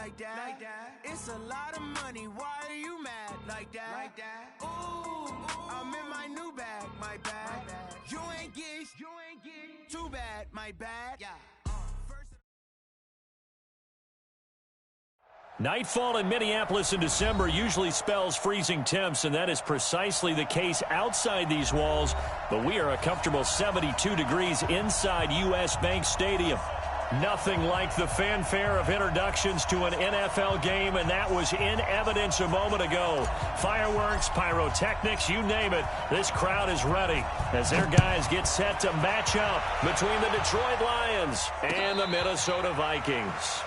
like that. It's a lot of money, why are you mad like that? Ooh, I'm in my new bag, my bad. You ain't get too bad, my bad. Nightfall in Minneapolis in December usually spells freezing temps, and that is precisely the case outside these walls. But we are a comfortable 72 degrees inside U.S. Bank Stadium. Nothing like the fanfare of introductions to an NFL game, and that was in evidence a moment ago. Fireworks, pyrotechnics, you name it. This crowd is ready as their guys get set to match up between the Detroit Lions and the Minnesota Vikings.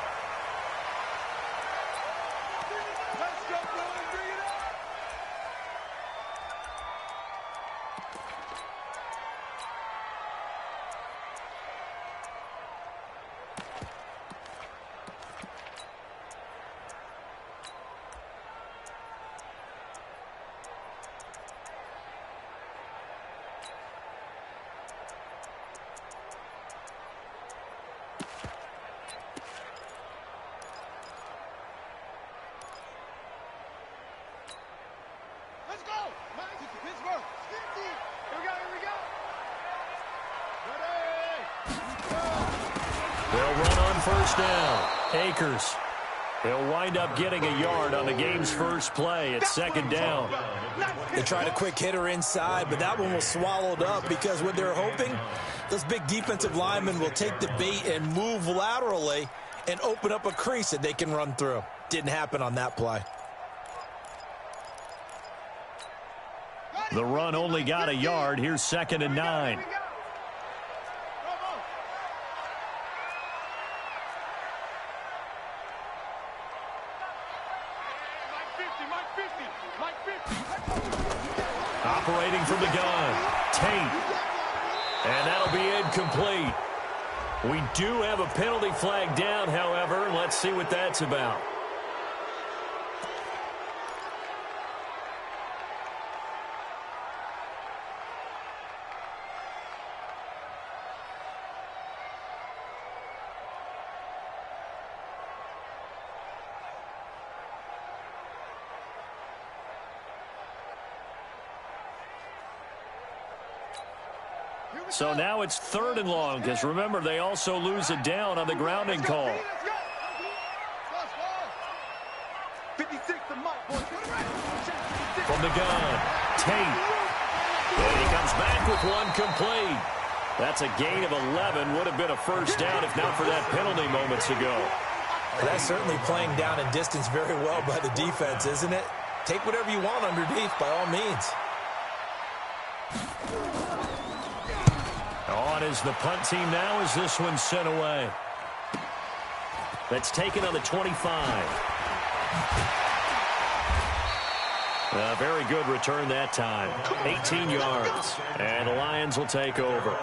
First down. Akers. He'll wind up getting a yard on the game's first play. It's second down. They tried a quick hitter inside, but that one was swallowed up because what they're hoping, those big defensive linemen will take the bait and move laterally and open up a crease that they can run through. Didn't happen on that play. The run only got a yard. Here's second and 9. Operating from the gun, Tate. And that'll be incomplete. We do have a penalty flag down, however. Let's see what that's about. So now it's third and long, because remember, they also lose it down on the grounding call. From the gun, Tate. And he comes back with one complete. That's a gain of 11. Would have been a first down if not for that penalty moments ago. Well, that's certainly playing down in distance very well by the defense, isn't it? Take whatever you want underneath, by all means. On is the punt team now as this one's sent away. That's taken on the 25. A very good return that time. 18 yards. And the Lions will take over.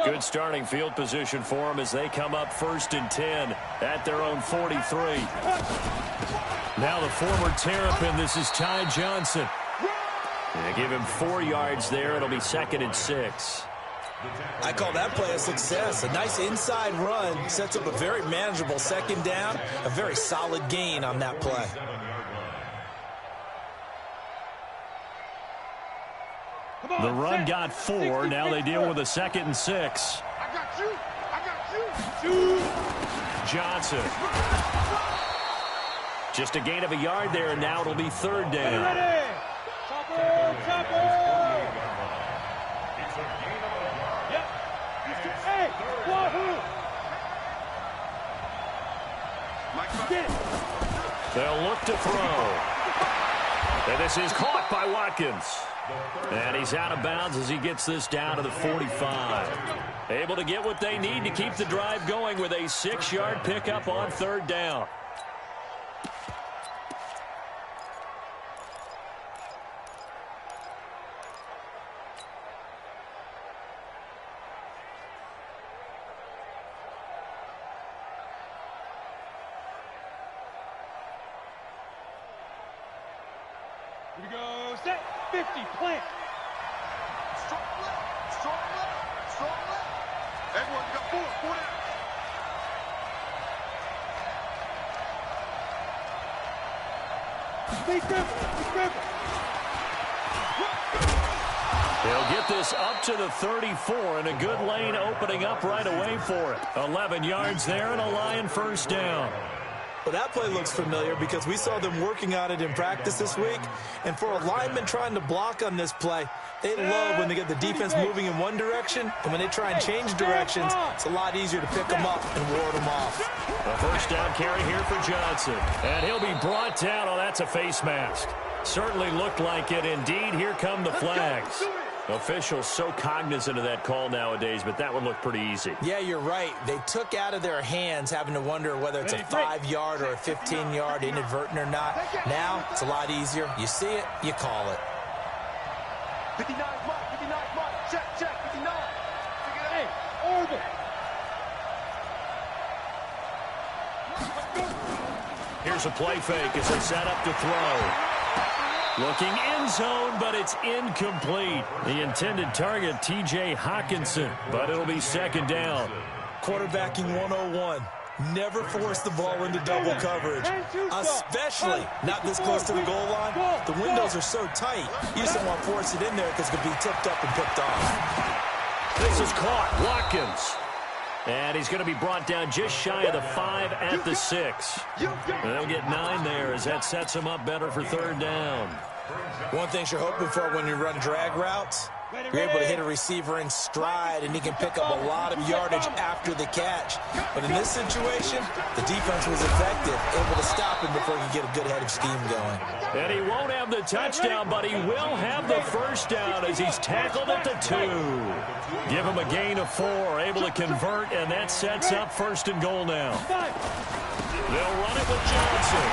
Good starting field position for them as they come up first and 10 at their own 43. Now the former Terrapin, this is Ty Johnson. They give him 4 yards there. It'll be second and 6. I call that play a success. A nice inside run sets up a very manageable second down. A very solid gain on that play. The run got 4. Now they deal with a second and 6. Johnson. Just a gain of a yard there, and now it'll be third down. They'll look to throw. And this is caught by Watkins. And he's out of bounds as he gets this down to the 45. Able to get what they need to keep the drive going with a 6-yard pickup on third down. go. Set 50, plant. Strong left, strong left, strong left. Everyone, you got four down. Be careful, be careful. They'll get this up to the 34, and a good lane opening up right away for it. 11 yards there and a Lion first down. Well, that play looks familiar because we saw them working on it in practice this week. And for a lineman trying to block on this play, they love when they get the defense moving in one direction. And when they try and change directions, it's a lot easier to pick them up and ward them off. A first down carry here for Johnson. And he'll be brought down. Oh, that's a face mask. Certainly looked like it. Indeed, here come the flags. Officials so cognizant of that call nowadays, but that one looked pretty easy. Yeah, you're right. They took out of their hands having to wonder whether it's a 5-yard or a 15-yard inadvertent or not. Now, it's a lot easier. You see it, you call it. 59 mark, 59 mark. Check, 59. Hey, orbit. Here's a play fake as they set up to throw. Looking end zone, but it's incomplete. The intended target, T.J. Hawkinson, but it'll be second down. Quarterbacking 101. Never force the ball into double coverage, especially not this close to the goal line. The windows are so tight, you just don't want to force it in there because it could be tipped up and picked off. This is caught. Watkins. And he's going to be brought down just shy of the 5 at the 6. And they'll get 9 there as that sets him up better for third down. One thing you're hoping for when you run drag routes, you're able to hit a receiver in stride, and he can pick up a lot of yardage after the catch. But in this situation, the defense was effective, able to stop him before he could get a good head of steam going. And he won't have the touchdown, but he will have the first down as he's tackled at the 2. Give him a gain of 4, able to convert, and that sets up first and goal now. They'll run it with Johnson.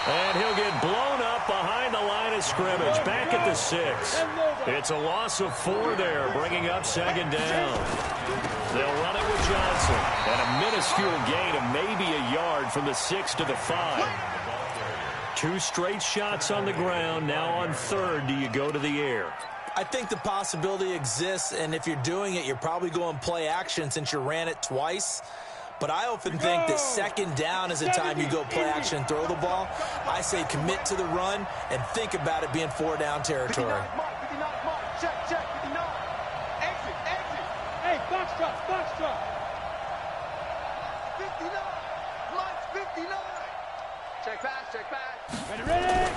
And he'll get blown up behind the line of scrimmage, back at the 6. It's a loss of 4 there, bringing up second down. They'll run it with Johnson. And a minuscule gain of maybe a yard from the 6 to the 5. 2 straight shots on the ground. Now on third, do you go to the air? I think the possibility exists, and if you're doing it, you're probably going play action since you ran it twice. But I often think that second down is the time you go play action and throw the ball. I say commit to the run and think about it being 4-down territory. 59 mark, check, 59. Exit. Hey, box drop, box drop. 59, lights 59. Check back. Ready.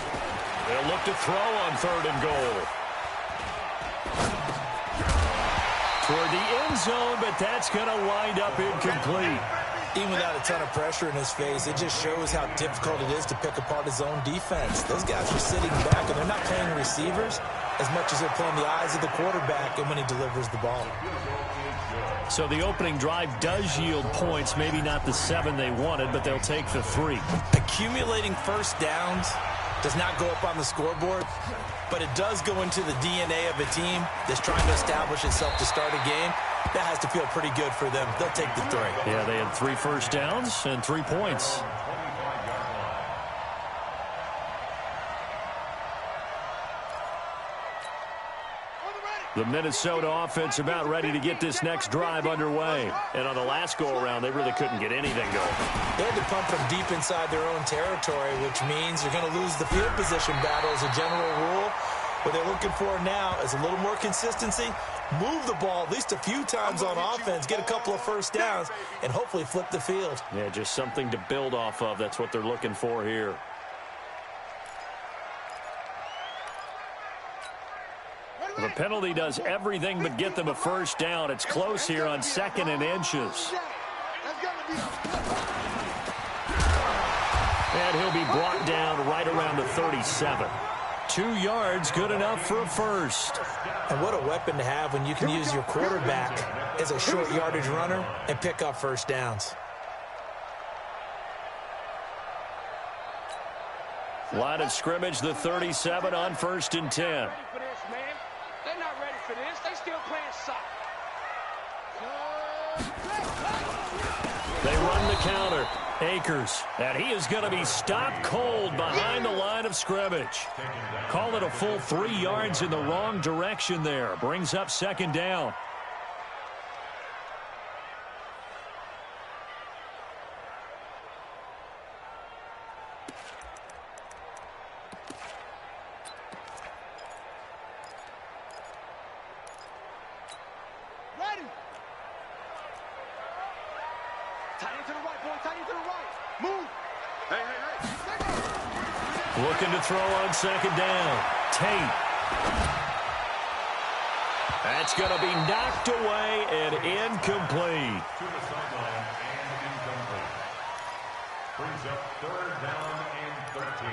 They'll look to throw on third and goal. Toward the end zone, but that's going to wind up incomplete. Even without a ton of pressure in his face, it just shows how difficult it is to pick apart his own defense. Those guys are sitting back, and they're not playing receivers as much as they're playing the eyes of the quarterback and when he delivers the ball. So the opening drive does yield points, maybe not the 7 they wanted, but they'll take the 3. Accumulating first downs does not go up on the scoreboard, but it does go into the DNA of a team that's trying to establish itself to start a game. That has to feel pretty good for them. They'll take the 3. Yeah, they had 3 first downs and 3 points. The Minnesota offense about ready to get this next drive underway. And on the last go-around, they really couldn't get anything going. They had to punt from deep inside their own territory, which means you're going to lose the field position battle as a general rule. What they're looking for now is a little more consistency, move the ball at least a few times on offense, get a couple of first downs, and hopefully flip the field. Yeah, just something to build off of. That's what they're looking for here. The penalty does everything but get them a first down. It's close here on 2nd and inches. And he'll be brought down right around the 37. 2 yards, good enough for a first. And what a weapon to have when you can use your quarterback as a short yardage runner and pick up first downs. Line of scrimmage, the 37 on 1st and 10. They're not ready for this. They still playing soccer. They run the counter. Akers, and he is going to be stopped cold behind the line of scrimmage. Call it a full 3 yards in the wrong direction there. Brings up second down. Looking to throw on second down. Tate. That's going to be knocked away and incomplete. To the sideline and incomplete. Brings up third down and 13.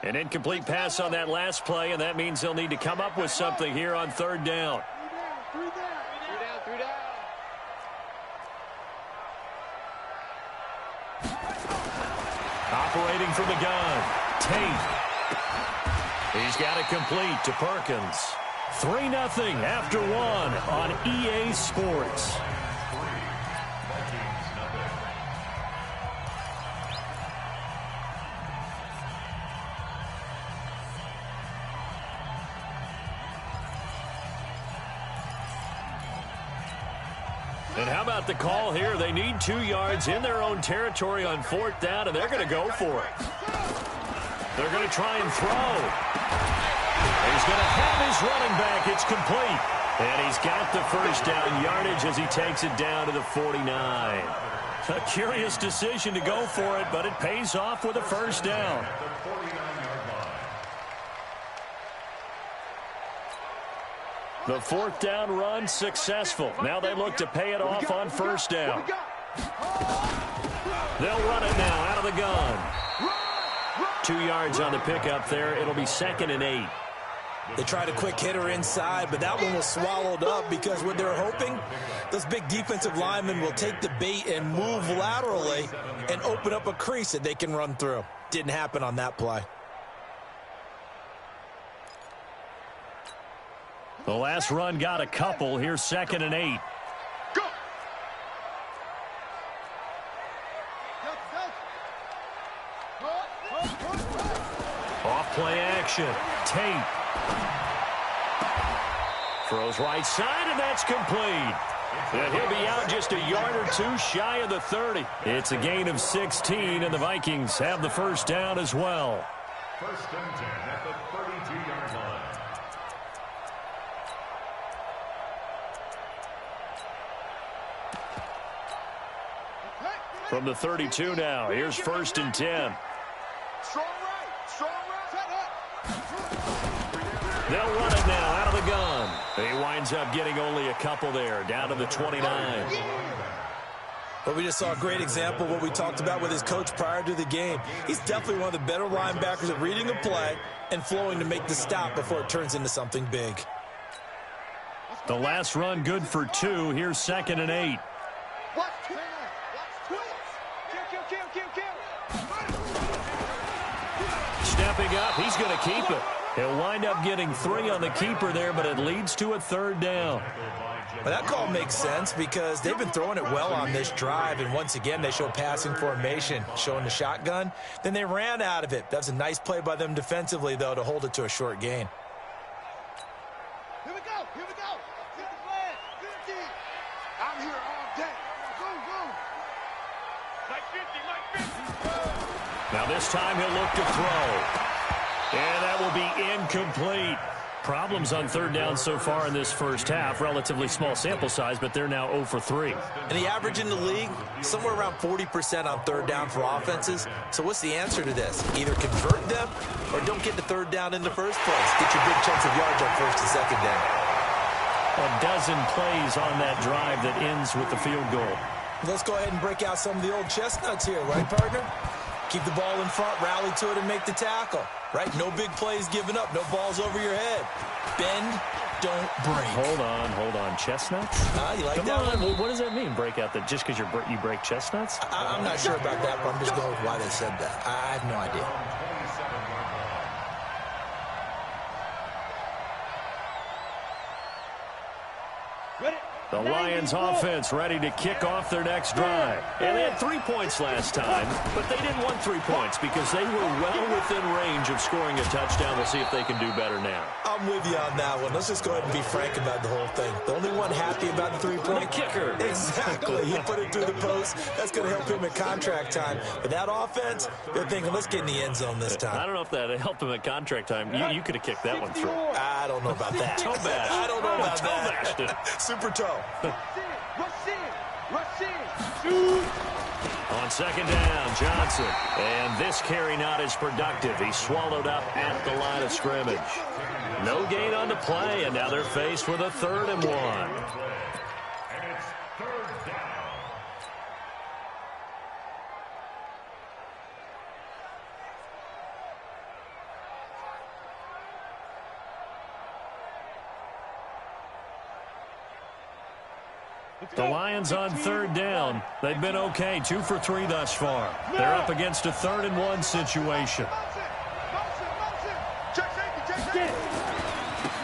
An incomplete pass on that last play, and that means they'll need to come up with something here on third down. Three down. Operating from the gun, Tate. He's got it complete to Perkins. 3-0 after 1 on EA Sports. And how about the call here? They need 2 yards in their own territory on fourth down, and they're going to go for it. They're going to try and throw. He's going to have his running back. It's complete. And he's got the first down yardage as he takes it down to the 49. A curious decision to go for it, but it pays off with a first down. The fourth down run successful. Now they look to pay it off on first down. They'll run it now out of the gun. 2 yards on the pickup there. It'll be 2nd and 8. They tried a quick hitter inside, but that one was swallowed up because what they're hoping, those big defensive linemen will take the bait and move laterally and open up a crease that they can run through. Didn't happen on that play. The last run got a couple. Here's 2nd and 8. Go! Off play action. Tate. Throws right side, and that's complete. And he'll be out just a yard or 2 shy of the 30. It's a gain of 16, and the Vikings have the first down as well. 1st and 10 at the 32-yard line. From the 32 now, here's 1st and 10. Strong right. They'll run it now out of the gun. He winds up getting only a couple there, down to the 29. But we just saw a great example of what we talked about with his coach prior to the game. He's definitely one of the better linebackers at reading a play and flowing to make the stop before it turns into something big. The last run good for 2. Here's 2nd and 8. Stepping up, he's going to keep it. He'll wind up getting 3 on the keeper there, but it leads to a 3rd down. Well, that call makes sense because they've been throwing it well on this drive, and once again they show passing formation, showing the shotgun. Then they ran out of it. That's a nice play by them defensively, though, to hold it to a short gain. Here we go. Get the flag. Get it. I'm here all day. Go. Like 50. Now this time he'll look to throw. And that will be incomplete. Problems on 3rd down so far in this first half. Relatively small sample size, but they're now 0 for 3. And the average in the league, somewhere around 40% on 3rd down for offenses. So what's the answer to this? Either convert them or don't get to 3rd down in the first place. Get your big chunks of yards on 1st and 2nd down. A dozen plays on that drive that ends with the field goal. Let's go ahead and break out some of the old chestnuts here, right, partner? Keep the ball in front, rally to it, and make the tackle. Right? No big plays given up. No balls over your head. Bend, don't break. Hold on. Chestnuts? You like Come that on. one? What does that mean, break out? Just because you break chestnuts? I'm not sure about that, but I'm just going with why they said that. I have no idea. The Lions offense ready to kick off their next drive. And they had 3 points last time, but they didn't want 3 points because they were well within range of scoring a touchdown. We'll see if they can do better now. I'm with you on that one. Let's just go ahead and be frank about the whole thing. The only one happy about the 3-point kicker. Exactly. He put it through the post. That's going to help him in contract time. But that offense, they're thinking, let's get in the end zone this time. I don't know if that helped him at contract time. You could have kicked that one through. I don't know about that. Toe bash. I don't know about toe that. Bashed it. Super toe. On second down, Johnson. And this carry not as productive. He swallowed up at the line of scrimmage. No gain on the play, and now they're faced with a 3rd and 1. And it's 3rd down. The Lions on 3rd down. They've been okay, 2 for 3 thus far. They're up against a 3rd and 1 situation.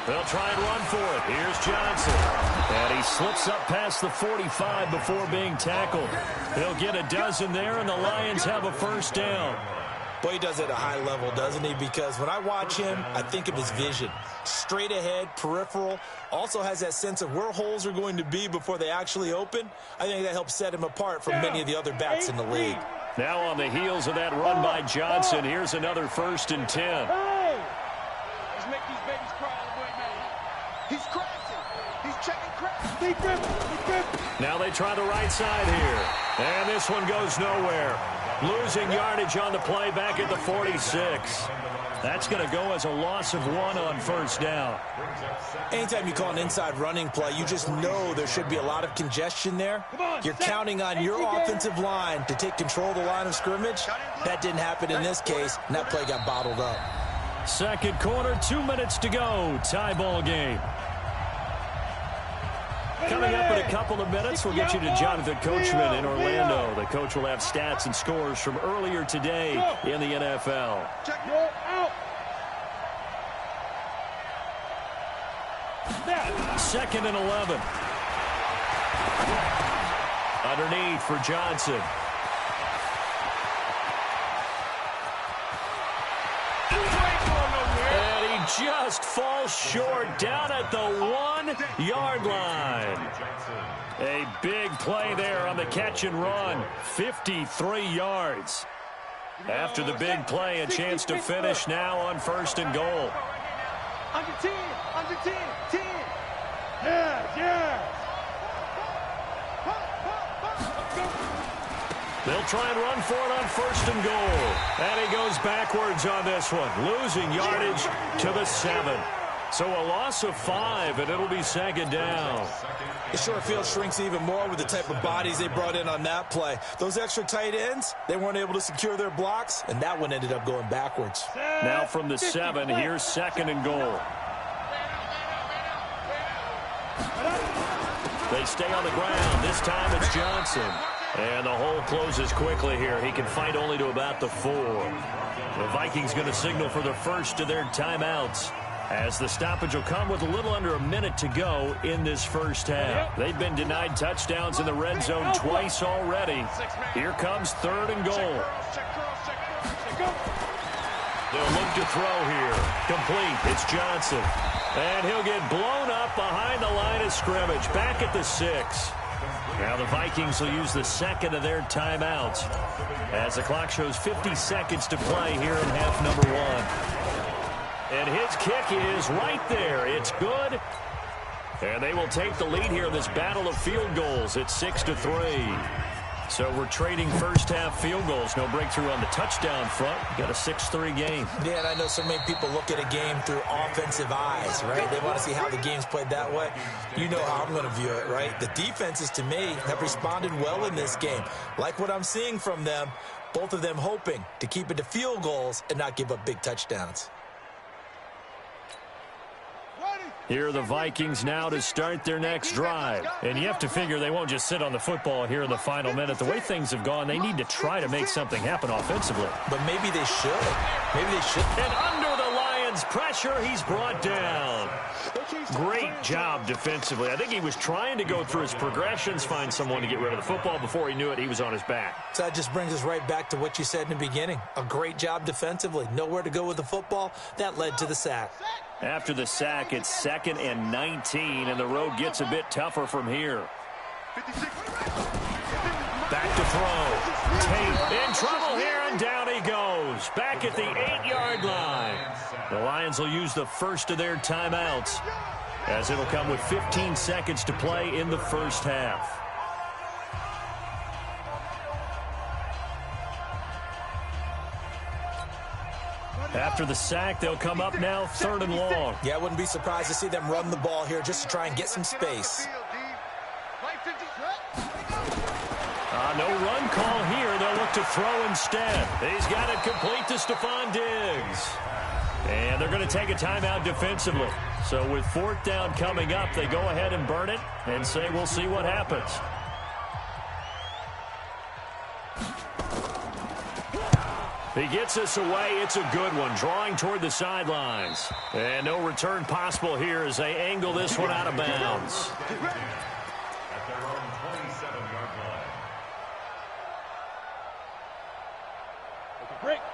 They'll try and run for it. Here's Johnson. And he slips up past the 45 before being tackled. He'll get a dozen there, and the Lions have a 1st down. Boy, he does it at a high level, doesn't he? Because when I watch him, I think of his vision. Straight ahead, peripheral. Also has that sense of where holes are going to be before they actually open. I think that helps set him apart from many of the other backs in the league. Now on the heels of that run by Johnson, here's another 1st and 10. Let's make these babies cry all the way, man. He's crashing. He's checking crash. Now they try the right side here. And this one goes nowhere. Losing yardage on the play back at the 46. That's going to go as a loss of 1 on 1st down. Anytime you call an inside running play, you just know there should be a lot of congestion there. You're counting on your offensive line to take control of the line of scrimmage. That didn't happen in this case, and that play got bottled up. 2nd quarter, 2 minutes to go. Tie ball game. Coming up in a couple of minutes, we'll get you to Jonathan Coachman in Orlando. The coach will have stats and scores from earlier today in the NFL. 2nd and 11. Underneath for Johnson. Just falls short down at the 1-yard line. A big play there on the catch and run. 53 yards. After the big play, a chance to finish now on 1st and goal. Under 10, under 10, 10. Yeah. They'll try and run for it on 1st and goal. And he goes backwards on this one, losing yardage to the 7. So a loss of 5, and it'll be 2nd down. The short field shrinks even more with the type of bodies they brought in on that play. Those extra tight ends, they weren't able to secure their blocks, and that one ended up going backwards. Now from the 7, here's 2nd and goal. They stay on the ground. This time it's Johnson. And the hole closes quickly here. He can fight only to about the 4. The Vikings going to signal for the first of their timeouts, as the stoppage will come with a little under a minute to go in this first half. They've been denied touchdowns in the red zone twice already. Here comes 3rd and goal. They'll look to throw here. Complete. It's Johnson. And he'll get blown up behind the line of scrimmage. Back at the 6. Now the Vikings will use the 2nd of their timeouts, as the clock shows 50 seconds to play here in half number 1. And his kick is right there. It's good. And they will take the lead here in this battle of field goals. It's 6-3. So we're trading first half field goals. No breakthrough on the touchdown front. Got a 6-3 game. Yeah, and I know so many people look at a game through offensive eyes, right? They want to see how the game's played that way. You know how I'm going to view it, right? The defenses, to me, have responded well in this game. Like what I'm seeing from them, both of them hoping to keep it to field goals and not give up big touchdowns. Here are the Vikings now to start their next drive. And you have to figure they won't just sit on the football here in the final minute. The way things have gone, they need to try to make something happen offensively. But maybe they should. Maybe they should. And under the Lions Lions pressure. He's brought down. Great job defensively. I think he was trying to go through his progressions, find someone to get rid of the football. Before he knew it, he was on his back. So that just brings us right back to what you said in the beginning. A great job defensively. Nowhere to go with the football. That led to the sack. After the sack, it's 2nd and 19, and the road gets a bit tougher from here. Back to throw. Tate in trouble here, and down he goes. Back at the 8-yard line. The Lions will use the first of their timeouts, as it'll come with 15 seconds to play in the first half. After the sack, they'll come up now 3rd and long. Yeah, I wouldn't be surprised to see them run the ball here just to try and get some space. No run call here. They'll look to throw instead. He's got it complete to Stephon Diggs. And they're going to take a timeout defensively. So with 4th down coming up, they go ahead and burn it and say we'll see what happens. He gets us away. It's a good one, drawing toward the sidelines. And no return possible here as they angle this one out of bounds. At their own 27-yard line.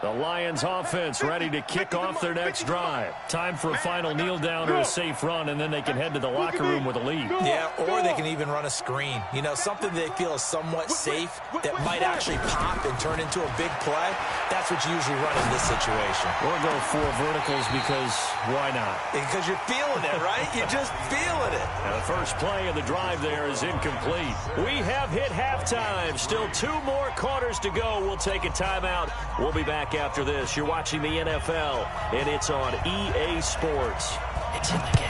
The Lions offense ready to kick off their next drive. Time for a final kneel down or a safe run, and then they can head to the locker room with a lead. Yeah, or they can even run a screen. You know, something they feel is somewhat safe that might actually pop and turn into a big play. That's what you usually run in this situation. Or go 4 verticals because why not? Because you're feeling it, right? You're just feeling it. And the first play of the drive there is incomplete. We have hit halftime. Still 2 more quarters to go. We'll take a timeout. We'll be back after this. You're watching the NFL, and it's on EA Sports. It's in the game.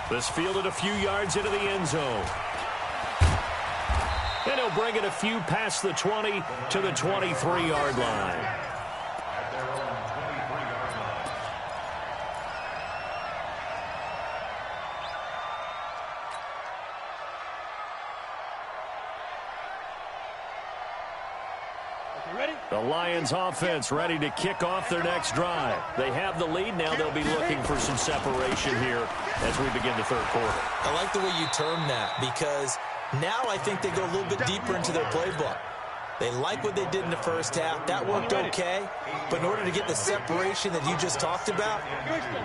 This fielded a few yards into the end zone. And he'll bring it a few past the 20 to the 23-yard line. At their own 23-yard line. The Lions offense ready to kick off their next drive. They have the lead now. They'll be looking for some separation here as we begin the 3rd quarter. I like the way you term that because now I think they go a little bit deeper into their playbook. They like what they did in the first half. That worked okay. But in order to get the separation that you just talked about,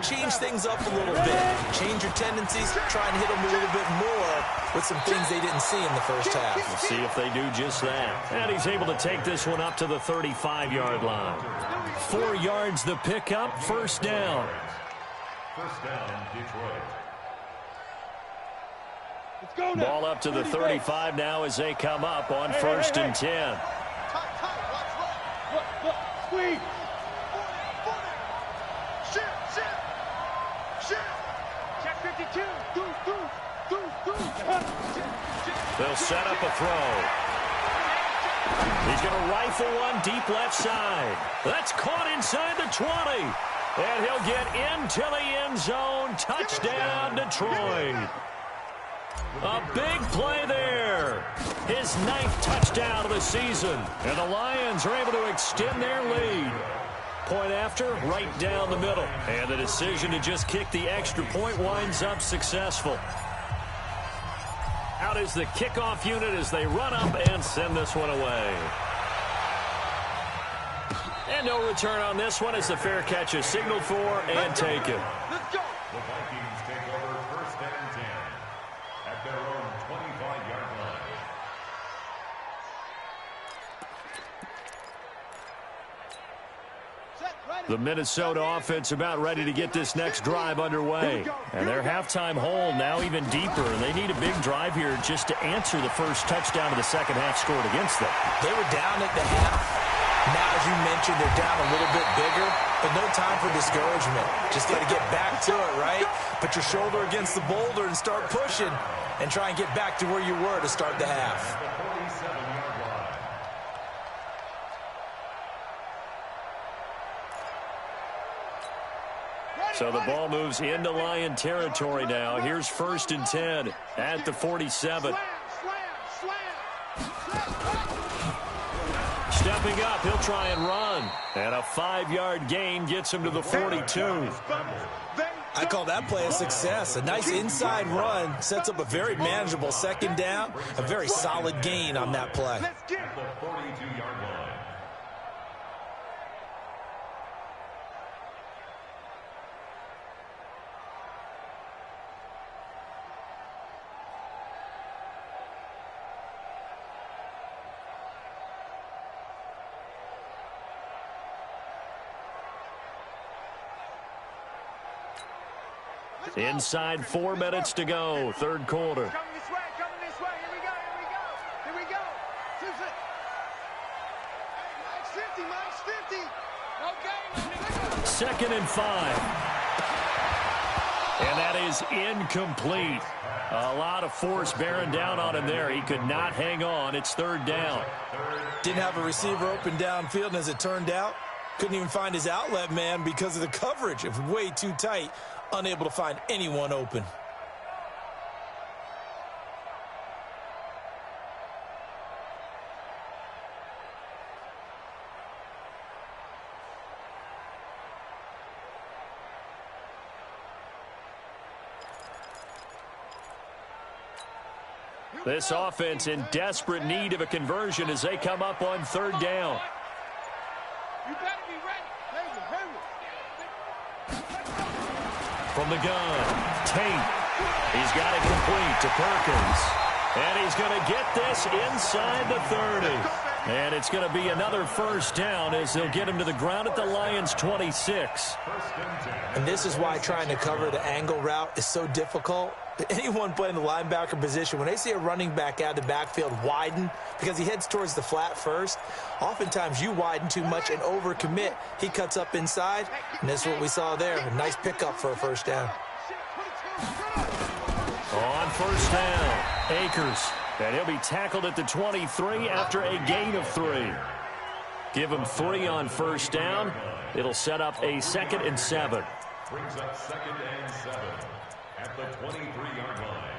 change things up a little bit. Change your tendencies. Try and hit them a little bit more with some things they didn't see in the first half. We'll see if they do just that. And he's able to take this one up to the 35-yard line. 4 yards the pickup. 1st down. 1st down, Detroit. Ball up to the 35 now as they come up on 1st and 10. Squeeze. Check 52. They'll set up a throw. He's going to rifle one deep left side. That's caught inside the 20. And he'll get into the end zone. Touchdown, Detroit. A big play there. His 9th touchdown of the season. And the Lions are able to extend their lead. Point after, right down the middle. And the decision to just kick the extra point winds up successful. Out is the kickoff unit as they run up and send this one away. And no return on this one as the fair catch is signaled for and taken. Let's go. The Vikings take over 1st and 10 at their own 25-yard line. The Minnesota offense about ready to get this next drive underway. And their halftime hole now even deeper. And they need a big drive here just to answer the first touchdown of the second half scored against them. They were down at the half. Now, as you mentioned, they're down a little bit bigger, but no time for discouragement. Just got to get back to it, right? Put your shoulder against the boulder and start pushing and try and get back to where you were to start the half. So the ball moves into Lion territory now. Here's 1st and 10 at the 47. Stepping up, he'll try and run. And a 5-yard gain gets him to the 42. I call that play a success. A nice inside run sets up a very manageable second down. A very solid gain on that play. At the 42-yard line. Inside 4 minutes to go, third quarter. Coming this way, here we go, here we go. Mike's 50. Okay. 2nd and 5. And that is incomplete. A lot of force bearing down on him there. He could not hang on. It's 3rd down. Didn't have a receiver open downfield, and as it turned out, couldn't even find his outlet man because of the coverage. It was way too tight. Unable to find anyone open. This offense in desperate need of a conversion as they come up on 3rd down. You better be ready. From the gun, Tate. He's got it complete to Perkins. And he's going to get this inside the 30. And it's going to be another 1st down as they'll get him to the ground at the Lions' 26. And this is why trying to cover the angle route is so difficult. Anyone playing the linebacker position, when they see a running back out of the backfield widen because he heads towards the flat first, oftentimes you widen too much and overcommit. He cuts up inside, and that's what we saw there. A nice pickup for a 1st down. On 1st down, Akers. And he'll be tackled at the 23 after a gain of 3. Give him 3 on 1st down. It'll set up a 2nd and 7. Brings up 2nd and 7 at the 23-yard line.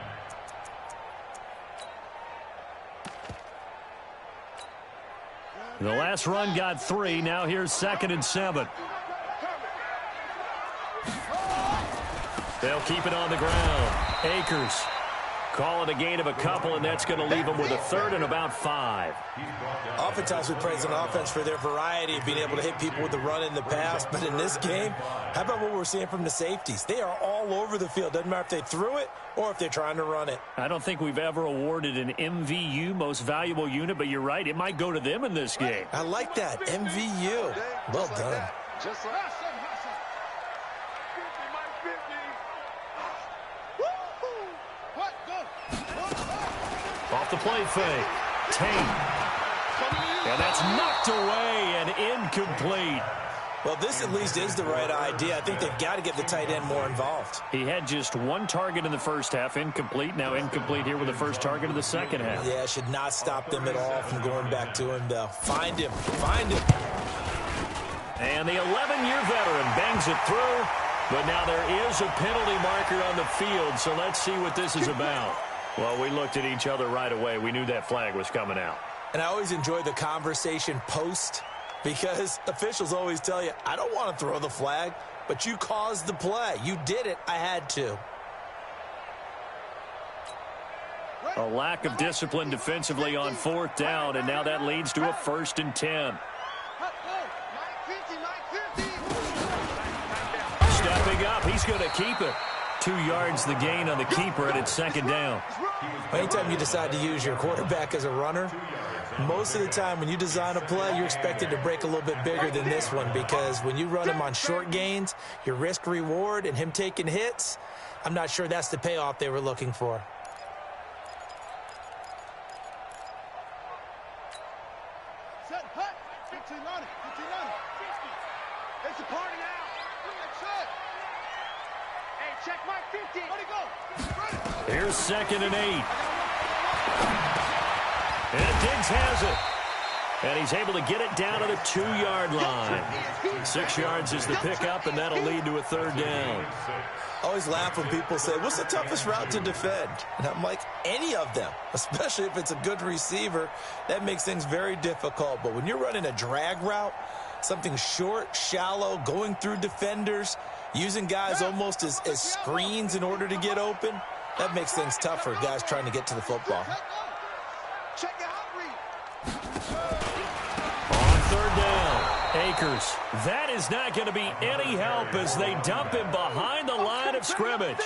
The last run got 3. Now here's 2nd and 7. They'll keep it on the ground. Akers call it a gain of a couple, and that's going to leave them with a 3rd and about 5. Oftentimes we praise an offense for their variety of being able to hit people with the run in the pass, but in this game, how about what we're seeing from the safeties? They are all over the field. Doesn't matter if they threw it or if they're trying to run it. I don't think we've ever awarded an MVU, most valuable unit, but you're right, it might go to them in this game. I like that, MVU. Well done. Just like Off the play fake. Tate. And that's knocked away and incomplete. Well, this at least is the right idea. I think they've got to get the tight end more involved. He had just 1 target in the 1st half, incomplete. Now incomplete here with the 1st target of the 2nd half. Yeah, should not stop them at all from going back to him, though. Find him. Find him. And the 11-year veteran bangs it through. But now there is a penalty marker on the field, so let's see what this is about. Well, we looked at each other right away. We knew that flag was coming out. And I always enjoy the conversation post because officials always tell you, I don't want to throw the flag, but you caused the play. You did it. I had to. A lack of discipline defensively on 4th down, and now that leads to a 1st and 10. Stepping up, he's going to keep it. 2 yards the gain on the keeper, and it's 2nd down. Anytime you decide to use your quarterback as a runner, most of the time when you design a play, you're expected to break a little bit bigger than this one because when you run him on short gains, your risk-reward and him taking hits, I'm not sure that's the payoff they were looking for. Set, hut, 15 on it. It's a party now. Hey, check my 50. Where'd he go? Here's 2nd and 8. And Diggs has it. And he's able to get it down to the 2-yard line. 6 yards is the pickup, and that'll lead to a 3rd down. I always laugh when people say, what's the toughest route to defend? And I'm like, any of them, especially if it's a good receiver. That makes things very difficult. But when you're running a drag route, something short, shallow, going through defenders, using guys almost as screens in order to get open, that makes things tough for guys trying to get to the football. Check it out, Reed. On 3rd down, Akers. That is not going to be any help as they dump him behind the line of scrimmage.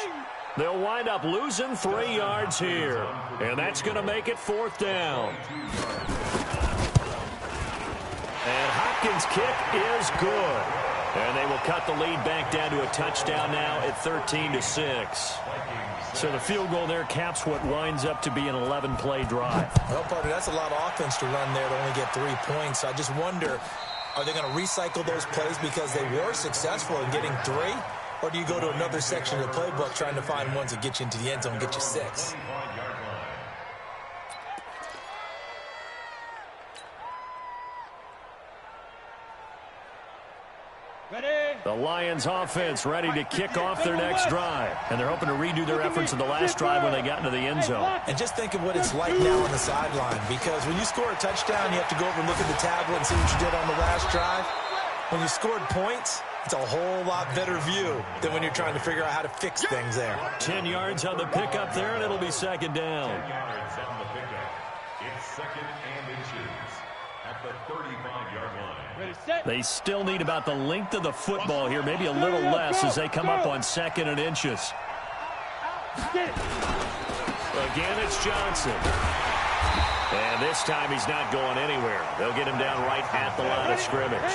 They'll wind up losing 3 yards here, and that's going to make it 4th down. And Hopkins' kick is good. And they will cut the lead back down to a touchdown now at 13-6. So the field goal there caps what winds up to be an 11-play drive. Well, partner, that's a lot of offense to run there to only get 3 points. So I just wonder, are they going to recycle those plays because they were successful in getting 3? Or do you go to another section of the playbook trying to find ones that get you into the end zone and get you 6? The Lions offense ready to kick off their next drive. And they're hoping to redo their efforts in the last drive when they got into the end zone. And just think of what it's like now on the sideline. Because when you score a touchdown, you have to go over and look at the tablet and see what you did on the last drive. When you scored points, it's a whole lot better view than when you're trying to figure out how to fix things there. 10 yards on the pickup there, and it'll be 2nd down. 10 yards on the pickup. It's 2nd and inches at the 35-yard line. They still need about the length of the football here, maybe a little less as they come up on 2nd and inches. Again, it's Johnson. And this time he's not going anywhere. They'll get him down right at the line of scrimmage.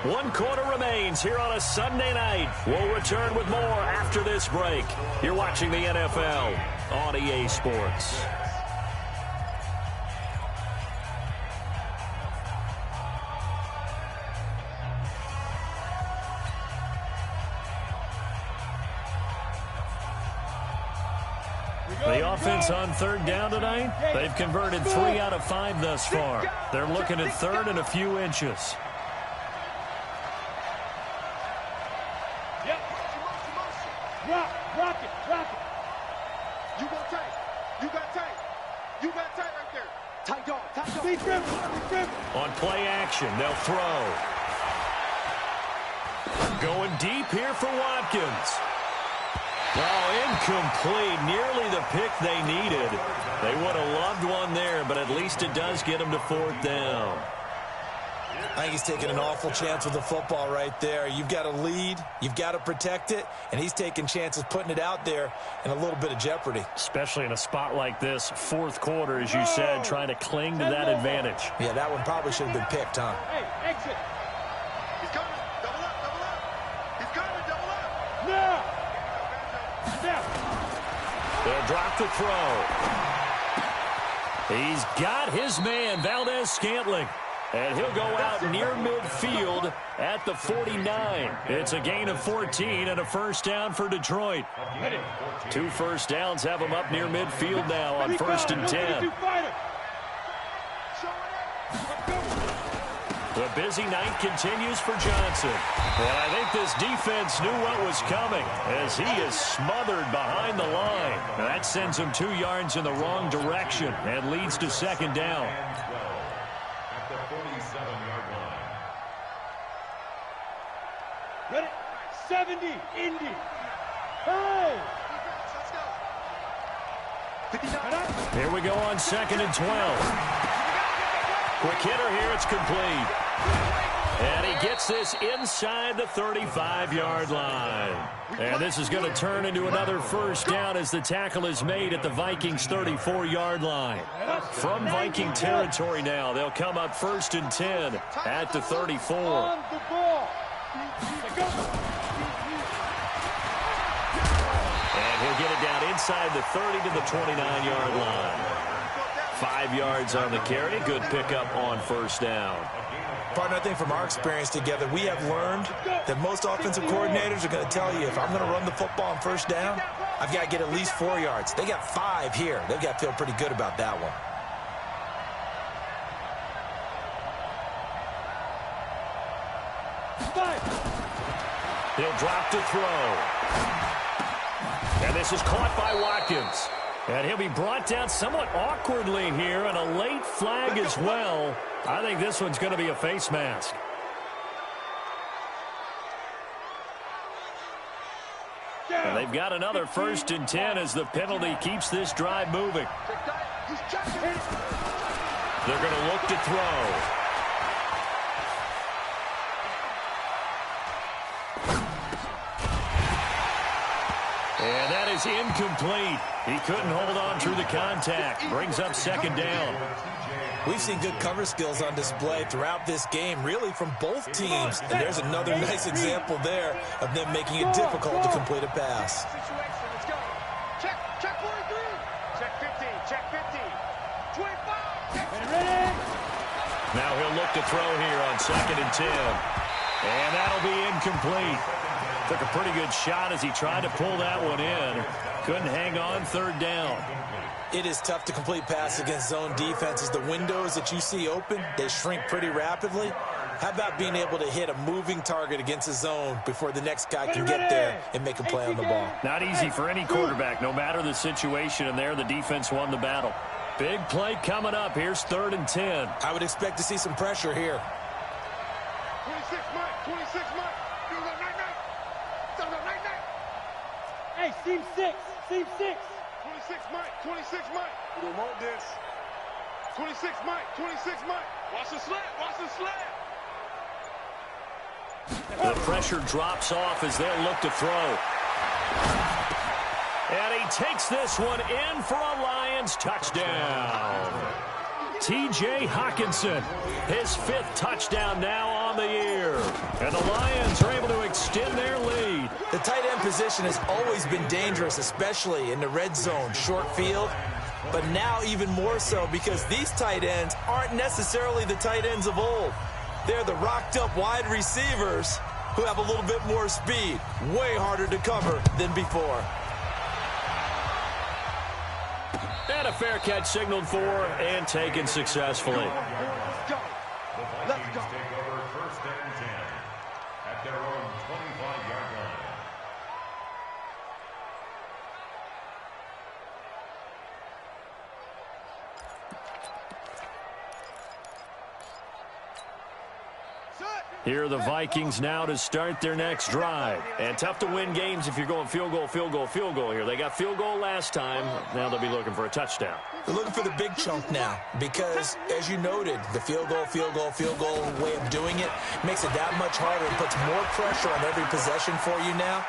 1 quarter remains here on a Sunday night. We'll return with more after this break. You're watching the NFL on EA Sports. The offense on 3rd down tonight, they've converted 3 out of 5 thus far. They're looking at 3rd and a few inches. Rock it. You got tight. You got tight right there. Tight dog. Big grip. On play action, they'll throw. Going deep here for Watkins. Oh, incomplete. Nearly the pick they needed. They would have loved one there, but at least it does get them to 4th down. I think he's taking an awful chance with the football right there. You've got to lead, you've got to protect it, and he's taking chances putting it out there in a little bit of jeopardy. Especially in a spot like this, 4th quarter, as you said, trying to cling to that advantage. Yeah, that one probably should have been picked, huh? Hey, exit. He's coming. Double up. He's coming. Double up. Now. They'll drop the throw. He's got his man, Valdez-Scantling. And he'll go out near midfield at the 49. It's a gain of 14 and a 1st down for Detroit. 2 first downs have them up near midfield now on 1st and 10. The busy night continues for Johnson. And I think this defense knew what was coming as he is smothered behind the line. And that sends him 2 yards in the wrong direction and leads to 2nd down. At the 47-yard line. Ready? 70. Indy. Hey! Here we go on 2nd and 12. Quick hitter here, it's complete. And he gets this inside the 35-yard line. And this is going to turn into another 1st down as the tackle is made at the Vikings' 34-yard line. From Viking territory now, they'll come up 1st and 10 at the 34. And he'll get it down inside the 30 to the 29-yard line. 5 yards on the carry. Good pickup on 1st down. Partner, I think from our experience together, we have learned that most offensive coordinators are going to tell you, if I'm going to run the football on 1st down, I've got to get at least 4 yards. They got 5 here. They've got to feel pretty good about that one. He'll drop to throw. And this is caught by Watkins. And he'll be brought down somewhat awkwardly here, and a late flag as well. I think this one's going to be a face mask. And they've got another 1st and 10 as the penalty keeps this drive moving. They're going to look to throw. And that is incomplete. He couldn't hold on through the contact. Brings up 2nd down. We've seen good cover skills on display throughout this game, really from both teams. And there's another nice example there of them making it difficult to complete a pass. Let's go. Check 43. Check 15. Check 15. 25. Now he'll look to throw here on 2nd and 10. And that'll be incomplete. Took a pretty good shot as he tried to pull that one in. Couldn't hang on 3rd down. It is tough to complete passes against zone defenses. The windows that you see open, they shrink pretty rapidly. How about being able to hit a moving target against a zone before the next guy can get there and make a play on the ball? Not easy for any quarterback, no matter the situation, and there the defense won the battle. Big play coming up. Here's 3rd and 10. I would expect to see some pressure here. 26 Mike. 26 Mike. Hey, seam 6. Seam 6. 26 Mike. 26 Mike. We don't want this. 26 Mike. 26 Mike. Watch the slant. Watch the slant. The pressure drops off as they'll look to throw. And he takes this one in for a Lions touchdown. T.J. Hockenson, his 5th touchdown now on the year. And the Lions are able to extend their lead. The tight end position has always been dangerous, especially in the red zone, short field. But now even more so because these tight ends aren't necessarily the tight ends of old. They're the rocked-up wide receivers who have a little bit more speed. Way harder to cover than before. And a fair catch signaled for and taken successfully. Let's go. Let's go. Take over 1st and 10 at their own 25-yard line. Here are the Vikings now to start their next drive. And tough to win games if you're going field goal, field goal, field goal here. They got field goal last time. Now they'll be looking for a touchdown. They're looking for the big chunk now because, as you noted, the field goal way of doing it makes it that much harder and puts more pressure on every possession for you now.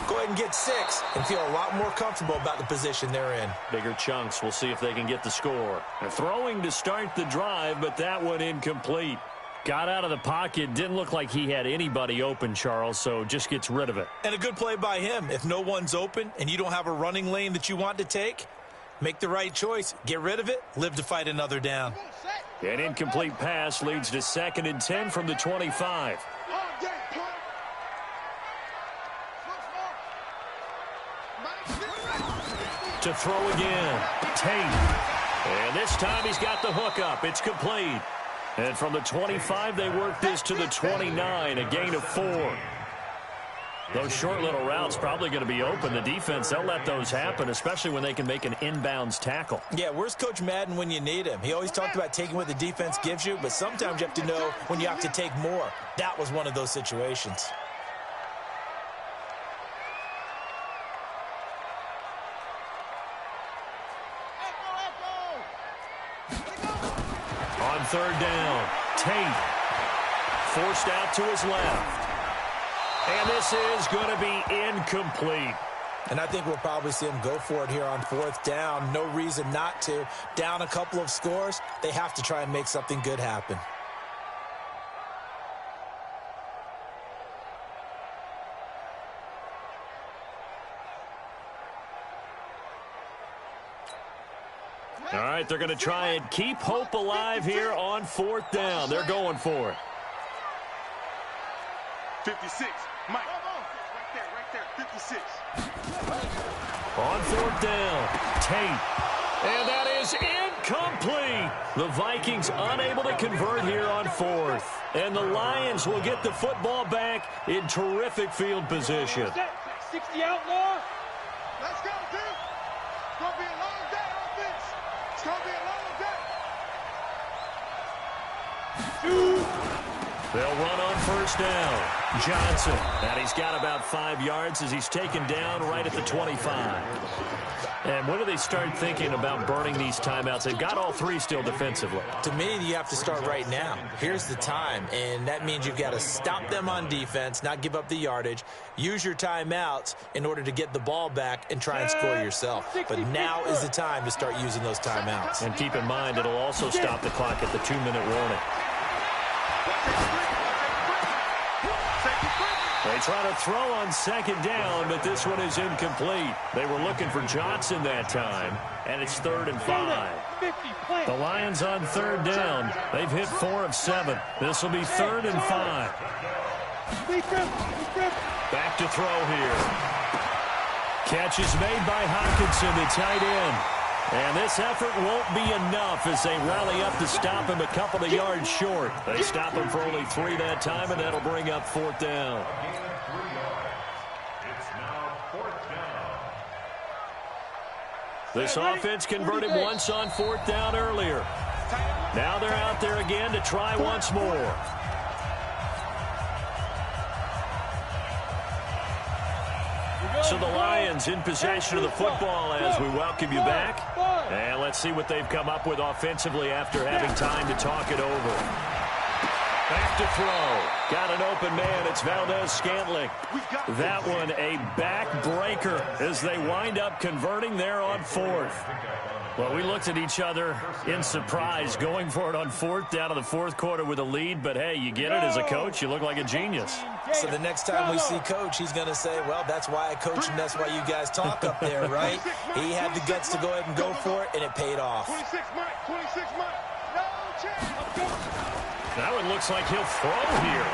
Go ahead and get 6 and feel a lot more comfortable about the position they're in. Bigger chunks. We'll see if they can get the score. They're throwing to start the drive, but that one incomplete. Got out of the pocket. Didn't look like he had anybody open, Charles, so just gets rid of it. And a good play by him. If no one's open and you don't have a running lane that you want to take, make the right choice. Get rid of it. Live to fight another down. An incomplete pass leads to 2nd and 10 from the 25. To throw again. Tate. And this time he's got the hook up. It's complete. And from the 25, they work this to the 29, a gain of 4. Those short little routes probably going to be open. The defense, they'll let those happen, especially when they can make an inbounds tackle. Yeah, where's Coach Madden when you need him? He always talked about taking what the defense gives you, but sometimes you have to know when you have to take more. That was one of those situations. On 3rd down, Tate forced out to his left. And this is going to be incomplete. And I think we'll probably see him go for it here on 4th down. No reason not to. Down a couple of scores, they have to try and make something good happen. All right, they're going to try and keep hope alive here on 4th down. They're going for it. 56. Mike. Right there. 56. On 4th down, Tate. And that is Complete. The Vikings unable to convert here on fourth. And the Lions will get the football back in terrific field position. 60 outlaw. Let's go, dude. It's going to be a long day, offense. It's going to be a long day. 2. They'll run on first down. Johnson. And he's got about 5 yards as he's taken down right at the 25. And when do they start thinking about burning these timeouts? They've got all 3 still defensively. To me, you have to start right now. Here's the time, and that means you've got to stop them on defense, not give up the yardage, use your timeouts in order to get the ball back and try and score yourself. But now is the time to start using those timeouts. And keep in mind, it'll also stop the clock at the 2-minute warning. They try to throw on second down, but this one is incomplete. They were looking for Johnson that time, and it's 3rd and 5. The Lions on 3rd down. They've hit 4 of 7. This will be 3rd and 5. Back to throw here. Catch is made by Hockenson, the tight end. And this effort won't be enough as they rally up to stop him a couple of yards short. They stop him for only 3 that time, and that'll bring up 4th down. It's now 4th down. This offense converted once on 4th down earlier. Now they're out there again to try once more. So the Lions in possession of the football as we welcome you back. And let's see what they've come up with offensively after having time to talk it over. Back to throw. Got an open man. It's Valdez-Scantling. That one a backbreaker as they wind up converting there on 4th. Well, we looked at each other in surprise going for it on 4th down to the 4th quarter with a lead. But, hey, you get it as a coach. You look like a genius. So the next time we see Coach, he's going to say, well, that's why I coach and that's why you guys talk up there, right? He had the guts to go ahead and go for it, and it paid off. 26 Mike, 26 Mike. No chance. That one looks like he'll throw here.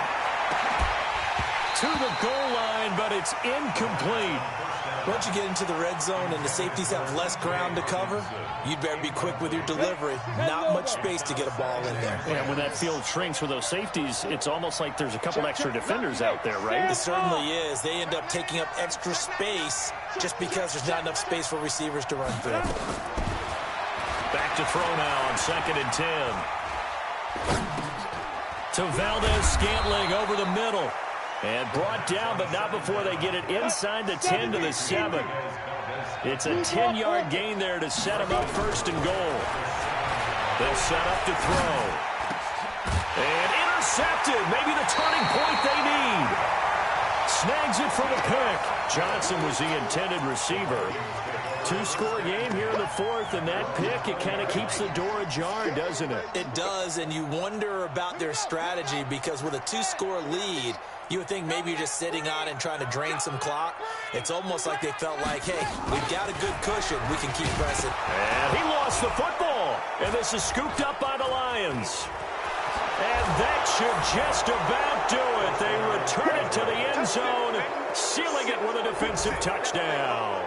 To the goal line, but it's incomplete. Once you get into the red zone and the safeties have less ground to cover, you'd better be quick with your delivery. Not much space to get a ball in there. And when that field shrinks with those safeties, it's almost like there's a couple extra defenders out there, right? It certainly is. They end up taking up extra space just because there's not enough space for receivers to run through. Back to throw now on 2nd and 10. To Valdez-Scantling over the middle. And brought down, but not before they get it inside the 10 to the 7. It's a 10-yard gain there to set them up 1st and goal. They'll set up to throw. And intercepted. Maybe the turning point they need. Snags it for the pick. Johnson was the intended receiver. 2-score game here in the 4th, and that pick, it kind of keeps the door ajar, doesn't it? It does, and you wonder about their strategy because with a 2-score lead, you would think maybe you're just sitting on and trying to drain some clock. It's almost like they felt like, hey, we've got a good cushion. We can keep pressing. And he lost the football, and this is scooped up by the Lions. And that should just about do it. They return it to the end zone, sealing it with a defensive touchdown.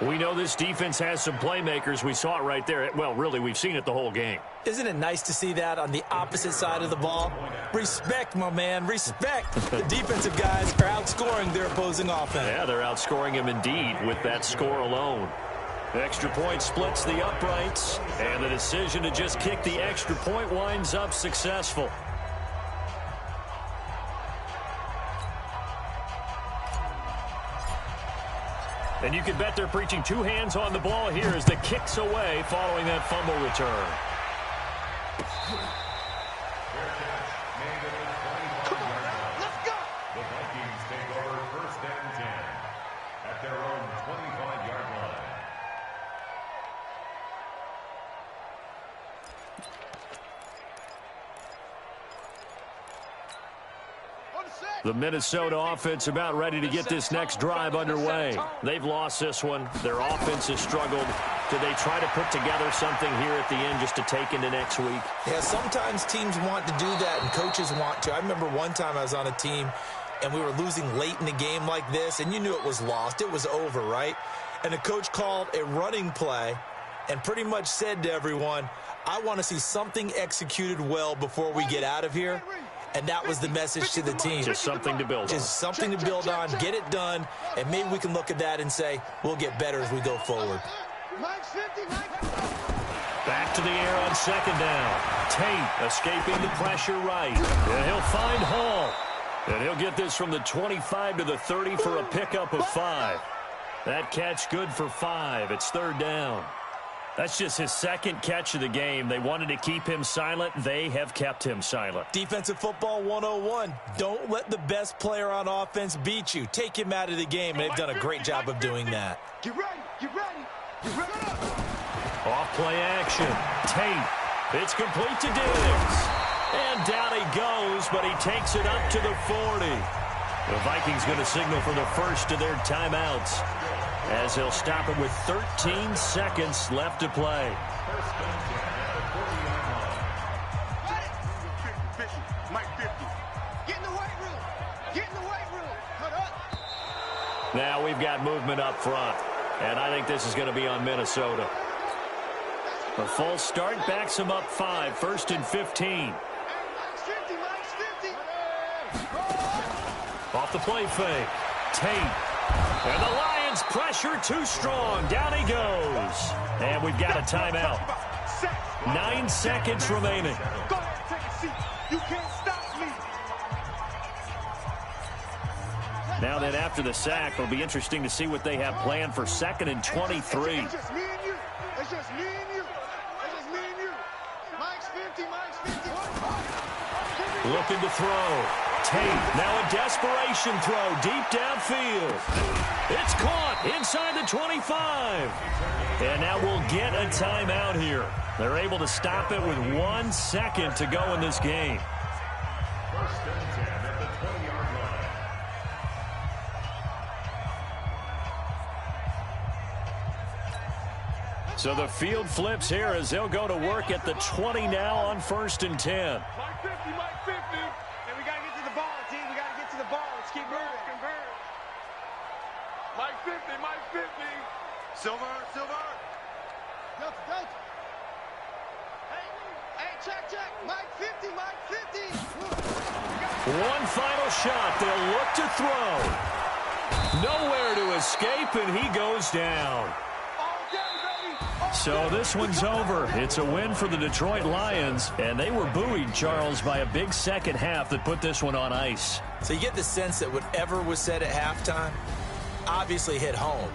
We know this defense has some playmakers. We saw it right there. Well, really, we've seen it the whole game. Isn't it nice to see that on the opposite side of the ball? Respect, my man, respect. The defensive guys are outscoring their opposing offense. Yeah, they're outscoring him indeed with that score alone. The extra point splits the uprights, and the decision to just kick the extra point winds up successful. And you can bet they're preaching 2 hands on the ball here as the kick's away following that fumble return. Let's go. The Vikings take over 1st and 10 at their own 25-yard line. The Minnesota offense about ready to get this next drive underway. They've lost this one. Their offense has struggled. Do they try to put together something here at the end just to take into next week? Yeah, sometimes teams want to do that and coaches want to. I remember one time I was on a team and we were losing late in the game like this, and you knew it was lost. It was over, right? And the coach called a running play, and pretty much said to everyone, I want to see something executed well before we get out of here. And that was the message to the team. Just something to build on. Just something to build on, get it done, and maybe we can look at that and say, we'll get better as we go forward. Back to the air on second down. Tate escaping the pressure right. And he'll find Hall. And he'll get this from the 25 to the 30 for a pickup of 5. That catch good for 5. It's third down. That's just his second catch of the game. They wanted to keep him silent. They have kept him silent. Defensive football 101. Don't let the best player on offense beat you. Take him out of the game, and they've done a great job of doing that. Get ready, get ready, get ready. Off play action. Tate. It's complete to Diggs. And down he goes, but he takes it up to the 40. The Vikings going to signal for the first of their timeouts, as he'll stop it with 13 seconds left to play. Now we've got movement up front, and I think this is going to be on Minnesota. A false start backs him up 5, first and 15. Off the play fake. Tate. And the Lions pressure too strong. Down he goes. And we've got a timeout. 9 seconds remaining. Go ahead, take a seat. You can't stop me. Now then, after the sack, it'll be interesting to see what they have planned for 2nd and 23. It's just me and you. It's just me and you. It's just me and you. Mike's 50, Mike's 50. Looking to throw. Tate, now a desperation throw deep downfield. It's caught inside the 25. And now we'll get a timeout here. They're able to stop it with 1 second to go in this game. First and 10 at the 20-yard line. So the field flips here as they'll go to work at the 20 now on 1st and 10. Mike 50, Mike 50. And we got to get to the ball, team. We got to get to the ball. Let's keep moving. Convert. Mike 50, Mike 50. Silver, Silver. Go. Hey, check. Mike 50, Mike 50. One final shot. They'll look to throw. Nowhere to escape, and he goes down. So this one's over. It's a win for the Detroit Lions, and they were buoyed, Charles, by a big second half that put this one on ice. So you get the sense that whatever was said at halftime obviously hit home.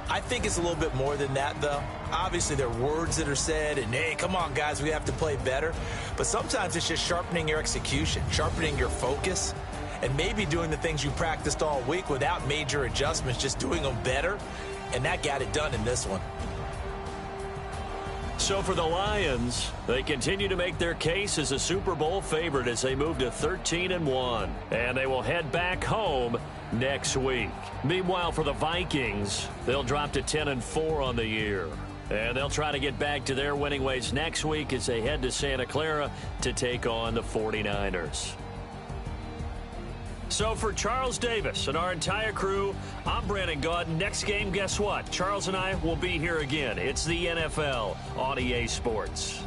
I think it's a little bit more than that, though. Obviously, there are words that are said, and, hey, come on, guys, we have to play better. But sometimes it's just sharpening your execution, sharpening your focus, and maybe doing the things you practiced all week without major adjustments, just doing them better, and that got it done in this one. So for the Lions, they continue to make their case as a Super Bowl favorite as they move to 13-1. And they will head back home next week. Meanwhile, for the Vikings, they'll drop to 10-4 on the year. And they'll try to get back to their winning ways next week as they head to Santa Clara to take on the 49ers. So for Charles Davis and our entire crew, I'm Brandon Gaudin. Next game, guess what? Charles and I will be here again. It's the NFL on EA Sports.